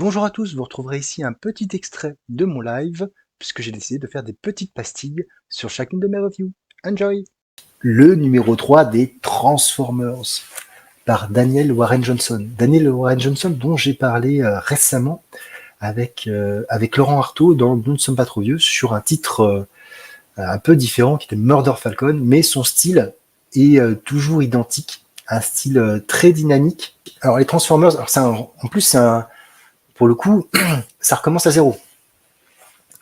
Bonjour à tous, vous retrouverez ici un petit extrait de mon live, puisque j'ai décidé de faire des petites pastilles sur chacune de mes reviews. Enjoy! Le numéro 3 des Transformers, par Daniel Warren Johnson. Daniel Warren Johnson, dont j'ai parlé récemment avec Laurent Artaud dans Nous ne sommes pas trop vieux, sur un titre un peu différent qui était Murder Falcon, mais son style est toujours identique, un style très dynamique. Alors les Transformers, en plus pour le coup, ça recommence à zéro.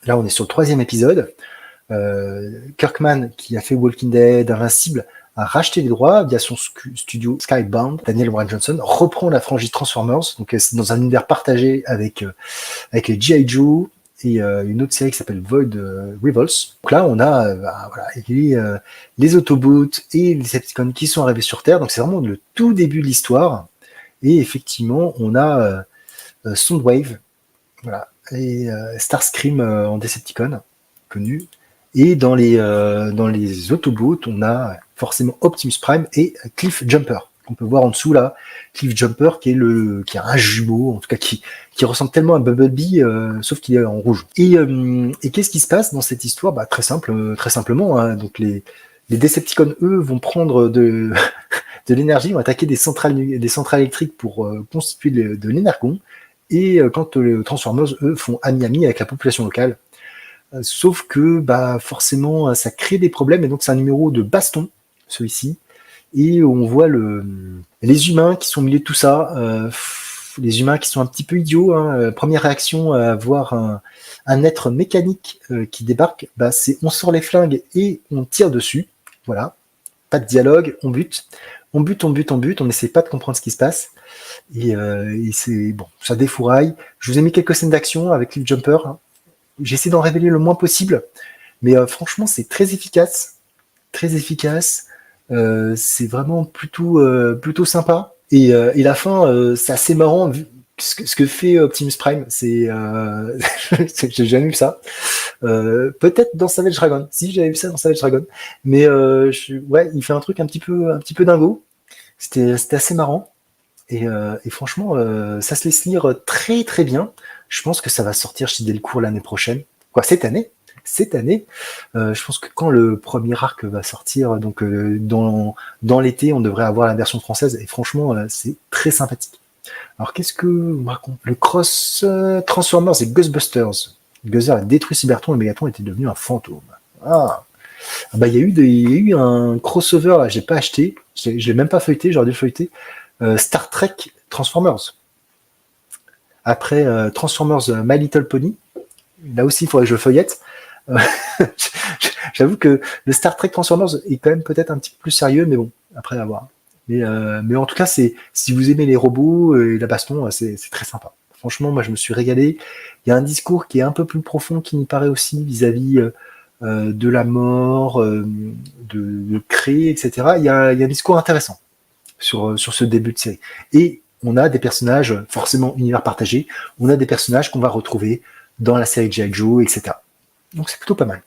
Là, on est sur le 3e épisode. Kirkman, qui a fait Walking Dead, Invincible, a racheté les droits via son studio Skybound. Daniel Warren Johnson reprend la franchise Transformers, donc c'est dans un univers partagé avec les G.I. Joe et une autre série qui s'appelle Void Rivals. Donc là, on a les Autobots et les Decepticons qui sont arrivés sur Terre, donc c'est vraiment le tout début de l'histoire. Et effectivement, on a Soundwave, voilà, et Starscream en Decepticon, connu. Et dans les Autobots, on a forcément Optimus Prime et Cliff Jumper. On peut voir en dessous là, Cliff Jumper qui a un jumeau, en tout cas qui ressemble tellement à Bumblebee, sauf qu'il est en rouge. Et qu'est-ce qui se passe dans cette histoire? Très simplement. Hein, donc les Decepticons, eux, vont prendre de l'énergie, vont attaquer des centrales électriques pour constituer de l'énergon. Et quand les Transformers, eux, font ami-ami avec la population locale. Sauf que forcément, ça crée des problèmes, et donc c'est un numéro de baston, celui-ci. Et on voit les humains qui sont au milieu de tout ça, les humains qui sont un petit peu idiots. Hein. Première réaction à voir un être mécanique qui débarque, c'est on sort les flingues et on tire dessus. Voilà, pas de dialogue, on bute, on n'essaie pas de comprendre ce qui se passe. Et c'est bon, ça défouraille. Je vous ai mis quelques scènes d'action avec Cliff Jumper. Hein. J'essaie d'en révéler le moins possible, mais franchement, c'est très efficace. Très efficace. C'est vraiment plutôt sympa. Et la fin, c'est assez marrant vu ce que fait Optimus Prime. J'ai jamais vu ça. Peut-être dans Savage Dragon. Si, j'avais vu ça dans Savage Dragon. Mais il fait un truc un petit peu dingo. C'était assez marrant. Et franchement, ça se laisse lire très très bien. Je pense que ça va sortir chez Delcourt l'année prochaine. Cette année. Je pense que quand le premier arc va sortir, donc dans l'été, on devrait avoir la version française. Et franchement, c'est très sympathique. Alors qu'est-ce que on raconte? Le cross Transformers et Ghostbusters. Guzzler a détruit Cybertron et Megatron était devenu un fantôme. Il y a eu un crossover là, j'ai pas acheté, je l'ai même pas feuilleté, j'aurais dû le feuilleter. Star Trek Transformers. Après Transformers My Little Pony, là aussi il faudrait que je le feuillette. J'avoue que le Star Trek Transformers est quand même peut-être un petit peu plus sérieux, mais bon, après à voir. Mais en tout cas, si vous aimez les robots et la baston, c'est très sympa. Franchement, moi je me suis régalé. Il y a un discours qui est un peu plus profond qui m'y paraît aussi vis-à-vis de la mort, de créer, etc. Il y a un discours intéressant sur ce début de série. Et on a des personnages, forcément univers partagé, on a des personnages qu'on va retrouver dans la série G.I. Joe, etc. Donc c'est plutôt pas mal.